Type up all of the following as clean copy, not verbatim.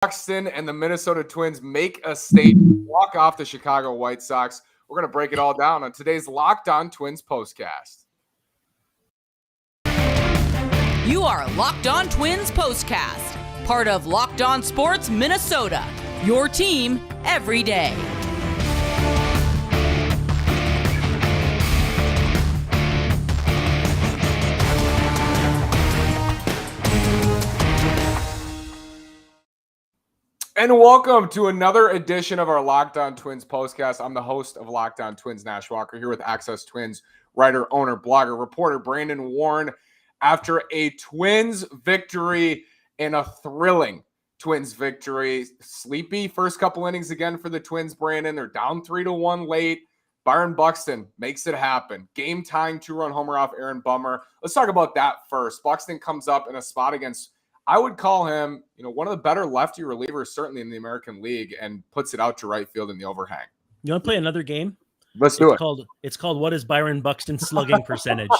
Buxton and the Minnesota Twins make a statement, walk off the Chicago White Sox. We're going to break it all down on today's Locked On Twins postcast. You are Locked On Twins postcast, part of Locked On Sports Minnesota, your team every day. And welcome to another edition of our Locked On Twins postcast. I'm the host of Locked On Twins, Nash Walker, here with Access Twins writer, owner, blogger, reporter Brandon Warren. After a Twins victory and a thrilling Twins victory, sleepy first couple innings again for the Twins, Brandon. They're down 3-1 late. Byron Buxton makes it happen. Game-tying two-run homer off Aaron Bummer. Let's talk about that first. Buxton comes up in a spot against, I would call him, one of the better lefty relievers, certainly in the American League, and puts it out to right field in the overhang. You want to play another game? Let's do it. It's called What is Byron Buxton's slugging percentage?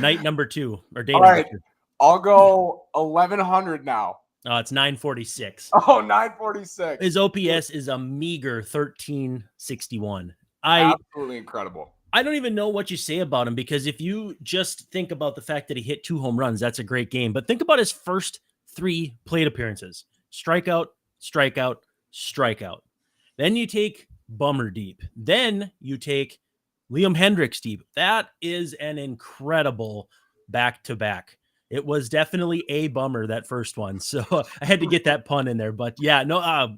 Night number 2 or day All number right. 2. I'll go 1,100 now. It's 946. Oh, 946. His OPS is a meager 1361. Absolutely incredible. I don't even know what you say about him, because if you just think about the fact that he hit 2 home runs, that's a great game. But think about his first 3 plate appearances. Strikeout, strikeout, strikeout. Then you take Bummer deep. Then you take Liam Hendricks deep. That is an incredible back-to-back. It was definitely a bummer, that first one. So I had to get that pun in there. But yeah, no,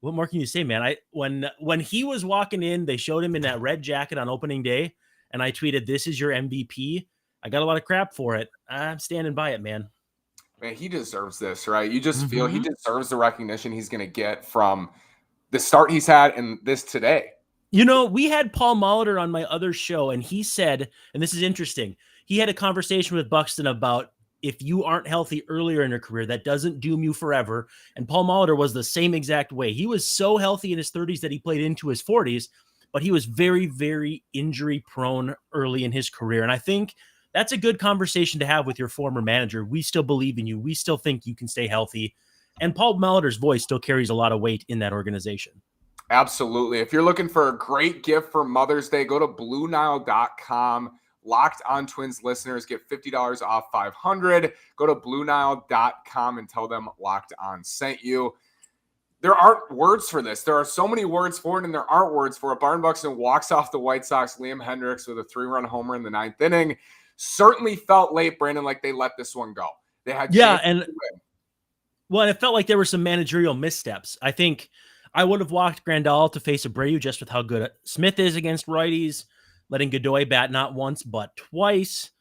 what more can you say, man? When he was walking in, they showed him in that red jacket on opening day, and I tweeted, "This is your MVP." I got a lot of crap for it. I'm standing by it, man. Man, he deserves this, right? You just feel he deserves the recognition he's going to get from the start he's had and this today. We had Paul Molitor on my other show, and he said, and this is interesting, he had a conversation with Buxton about if you aren't healthy earlier in your career, that doesn't doom you forever. And Paul Molitor was the same exact way. He was so healthy in his 30s that he played into his 40s, but he was very, very injury prone early in his career. And I think that's a good conversation to have with your former manager. We still believe in you. We still think you can stay healthy. And Paul Molitor's voice still carries a lot of weight in that organization. Absolutely. If you're looking for a great gift for Mother's Day, go to BlueNile.com. Locked On Twins listeners get $50 off $500. Go to BlueNile.com and tell them Locked On sent you. There aren't words for this. There are so many words for it, and there aren't words for it. Byron Buxton walks off the White Sox. Liam Hendricks with a 3-run homer in the 9th inning. Certainly felt late, Brandon, like they let this one go. They had and it felt like there were some managerial missteps. I think I would have walked Grandal to face Abreu just with how good Smith is against righties, letting Godoy bat not once but twice,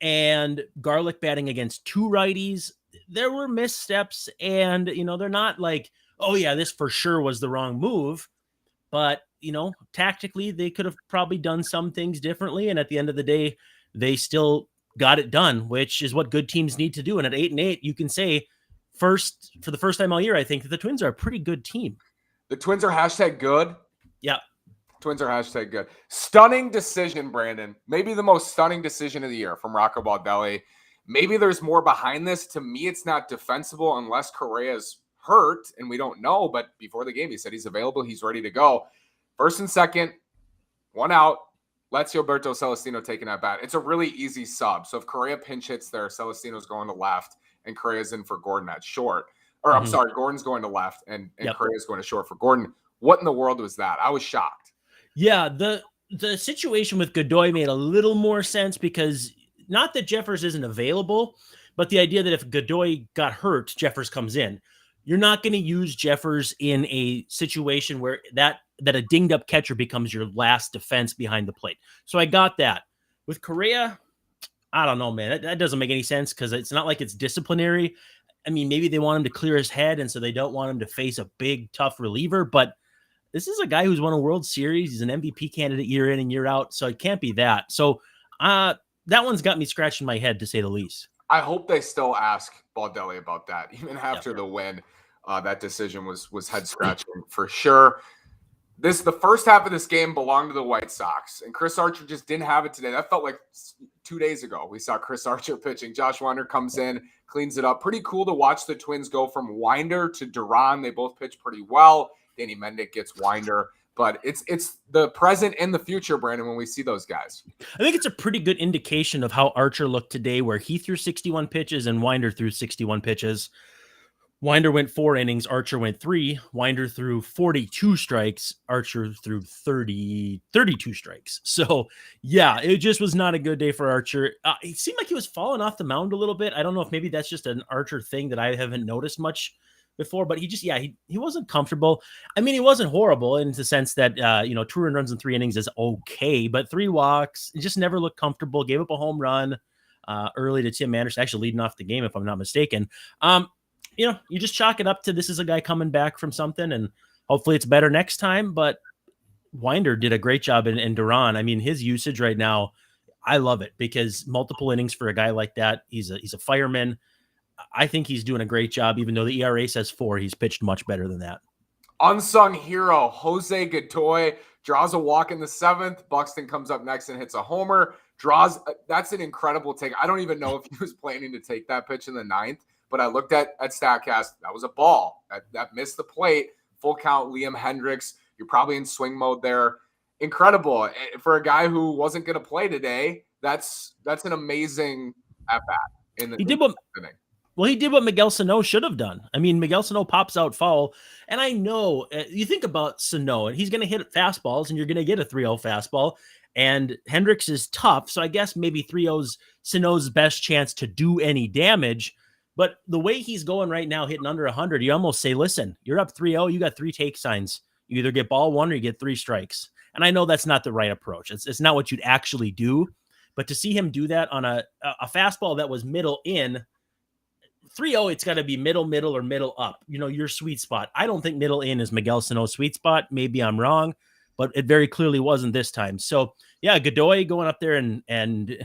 and Garlick batting against 2 righties. There were missteps, and they're not like, oh yeah, this for sure was the wrong move, but tactically they could have probably done some things differently, and at the end of the day they still got it done, which is what good teams need to do. And at 8-8, you can say for the first time all year, I think that the Twins are a pretty good team. The Twins are #good. Yeah. Twins are #good. Stunning decision, Brandon. Maybe the most stunning decision of the year from Rocco Baldelli. Maybe there's more behind this. To me, it's not defensible unless Correa's hurt, and we don't know. But before the game, he said he's available. He's ready to go. First and second, 1 out. Let's Gilberto Celestino taking that bat. It's a really easy sub. So if Correa pinch hits there, Celestino's going to left, and Correa's in for Gordon at short. Or I'm sorry, Gordon's going to left, and Correa's going to short for Gordon. What in the world was that? I was shocked. Yeah, the situation with Godoy made a little more sense, because not that Jeffers isn't available, but the idea that if Godoy got hurt, Jeffers comes in. You're not going to use Jeffers in a situation where that a dinged up catcher becomes your last defense behind the plate. So I got that. With Correa, I don't know, man. That doesn't make any sense, because it's not like it's disciplinary. I mean, maybe they want him to clear his head, and so they don't want him to face a big, tough reliever. But this is a guy who's won a World Series. He's an MVP candidate year in and year out, so it can't be that. So that one's got me scratching my head, to say the least. I hope they still ask Baldelli about that, even after the win. That decision was head-scratching for sure. The first half of this game belonged to the White Sox, and Chris Archer just didn't have it today. That felt like 2 days ago. We saw Chris Archer pitching. Josh Winder comes in, cleans it up. Pretty cool to watch the Twins go from Winder to Duran. They both pitch pretty well. Danny Mendick gets Winder. But it's the present and the future, Brandon, when we see those guys. I think it's a pretty good indication of how Archer looked today, where he threw 61 pitches and Winder threw 61 pitches. Winder went 4 innings, Archer went 3. Winder threw 42 strikes, Archer threw 32 strikes. So, yeah, it just was not a good day for Archer. It seemed like he was falling off the mound a little bit. I don't know if maybe that's just an Archer thing that I haven't noticed much before, but he wasn't comfortable. I mean, he wasn't horrible in the sense that, 2 earned runs in 3 innings is okay, but 3 walks, he just never looked comfortable, gave up a home run early to Tim Anderson, actually leading off the game, if I'm not mistaken. You just chalk it up to this is a guy coming back from something, and hopefully it's better next time. But Winder did a great job in Duran. I mean, his usage right now, I love it because multiple innings for a guy like that. He's a fireman. I think he's doing a great job, even though the ERA says 4. He's pitched much better than that. Unsung hero, Jose Godoy draws a walk in the 7th. Buxton comes up next and hits a homer. That's an incredible take. I don't even know if he was planning to take that pitch in the 9th. But I looked at StatCast. That was a ball that missed the plate. Full count, Liam Hendricks. You're probably in swing mode there. Incredible for a guy who wasn't going to play today. That's an amazing at bat. He did what Miguel Sano should have done. I mean, Miguel Sano pops out foul, and I know you think about Sano, and he's going to hit fastballs, and you're going to get a 3-0 fastball. And Hendricks is tough, so I guess maybe 3-0's Sano's best chance to do any damage. But the way he's going right now, hitting under 100, you almost say, listen, you're up 3-0. You got 3 take signs. You either get ball 1 or you get 3 strikes. And I know that's not the right approach. It's not what you'd actually do. But to see him do that on a fastball that was middle in, 3-0, it's got to be middle, or middle up. Your sweet spot. I don't think middle in is Miguel Sano's sweet spot. Maybe I'm wrong, but it very clearly wasn't this time. So, yeah, Godoy going up there and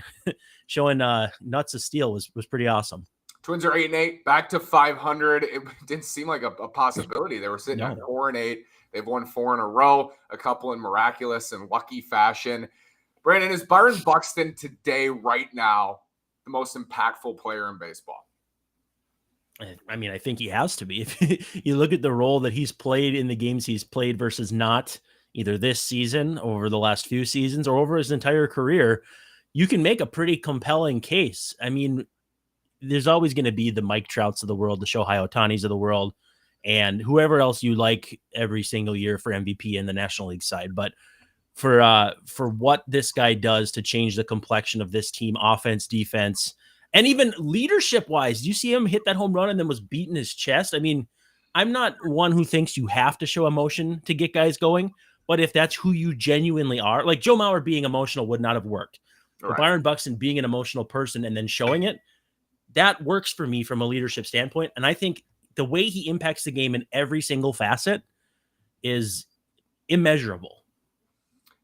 showing nuts of steel was pretty awesome. Twins are 8-8, back to 500. It didn't seem like a possibility. They were sitting at 4-8. They've won 4 in a row, a couple in miraculous and lucky fashion. Brandon, is Byron Buxton today, right now, the most impactful player in baseball? I mean, I think he has to be. If you look at the role that he's played in the games he's played versus not, either this season, over the last few seasons, or over his entire career, you can make a pretty compelling case. I mean, there's always going to be the Mike Trouts of the world, the Shohei Ohtanis of the world, and whoever else you like every single year for MVP in the National League side. But for what this guy does to change the complexion of this team, offense, defense, and even leadership-wise, you see him hit that home run and then was beating his chest. I mean, I'm not one who thinks you have to show emotion to get guys going, but if that's who you genuinely are, like Joe Mauer being emotional would not have worked. Right. But Byron Buxton being an emotional person and then showing it, that works for me from a leadership standpoint. And I think the way he impacts the game in every single facet is immeasurable.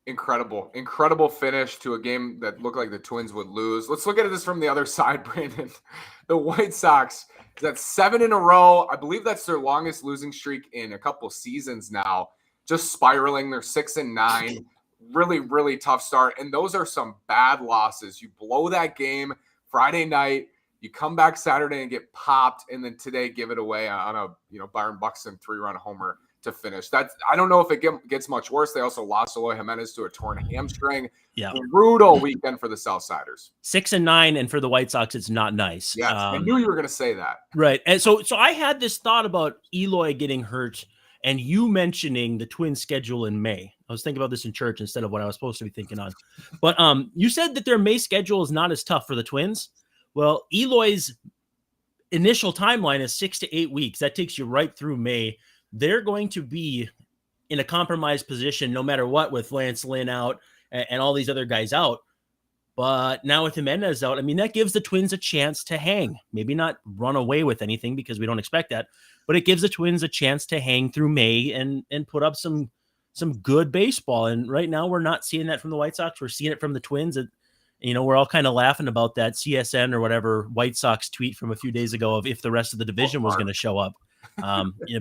Incredible finish to a game that looked like the Twins would lose. Let's look at this from the other side, Brandon. The White Sox, that's 7 in a row. I believe that's their longest losing streak in a couple seasons now. Just spiraling. They're 6-9. Really, really tough start. And those are some bad losses. You blow that game Friday night. You come back Saturday and get popped, and then today give it away on a Byron Buxton 3-run homer to finish. I don't know if it gets much worse. They also lost Eloy Jimenez to a torn hamstring. Yeah, brutal weekend for the Southsiders. 6-9, and for the White Sox, it's not nice. Yes, I knew you were going to say that. Right, and so I had this thought about Eloy getting hurt, and you mentioning the Twins schedule in May. I was thinking about this in church instead of what I was supposed to be thinking on. But you said that their May schedule is not as tough for the Twins. Well, Eloy's initial timeline is 6 to 8 weeks. That takes you right through May. They're going to be in a compromised position no matter what, with Lance Lynn out and all these other guys out. But now with Jimenez out, I mean, that gives the Twins a chance to hang. Maybe not run away with anything because we don't expect that, but it gives the Twins a chance to hang through May and put up some good baseball. And right now we're not seeing that from the White Sox. We're seeing it from the Twins. We're all kind of laughing about that CSN or whatever White Sox tweet from a few days ago of if the rest of the division was going to show up.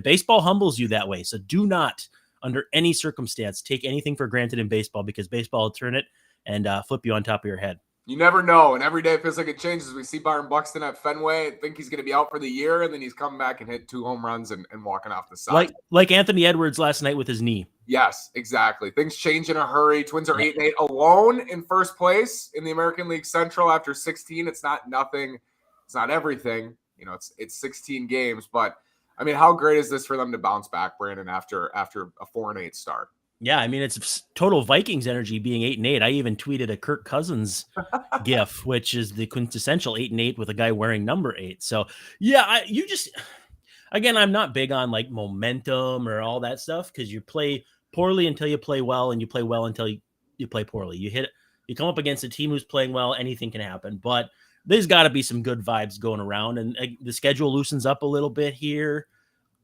Baseball humbles you that way. So do not under any circumstance, take anything for granted in baseball, because baseball will turn it and flip you on top of your head. You never know, and every day it feels like it changes. We see Byron Buxton at Fenway, think he's going to be out for the year, and then he's coming back and hit 2 home runs and walking off the side. Like Anthony Edwards last night with his knee. Yes, exactly. Things change in a hurry. Twins are 8-8 alone in first place in the American League Central after 16. It's not nothing. It's not everything. You know, it's 16 games, but I mean, how great is this for them to bounce back, Brandon, after a 4-8 start? Yeah, I mean, it's total Vikings energy being 8-8. I even tweeted a Kirk Cousins gif, which is the quintessential 8-8 with a guy wearing number 8. So yeah, again, I'm not big on like momentum or all that stuff, because you play poorly until you play well, and you play well until you play poorly. You come up against a team who's playing well, anything can happen. But there's got to be some good vibes going around, and the schedule loosens up a little bit here.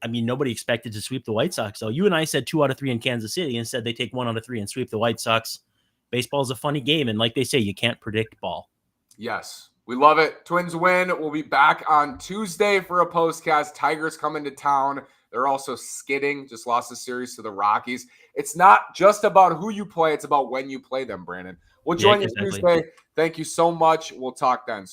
I mean, nobody expected to sweep the White Sox. So you and I said 2 out of 3 in Kansas City, and said they take 1 out of 3 and sweep the White Sox. Baseball is a funny game, and like they say, you can't predict ball. Yes, we love it. Twins win. We'll be back on Tuesday for a postcast. Tigers coming to town. They're also skidding. Just lost the series to the Rockies. It's not just about who you play. It's about when you play them, Brandon. We'll join you Tuesday. Thank you so much. We'll talk then.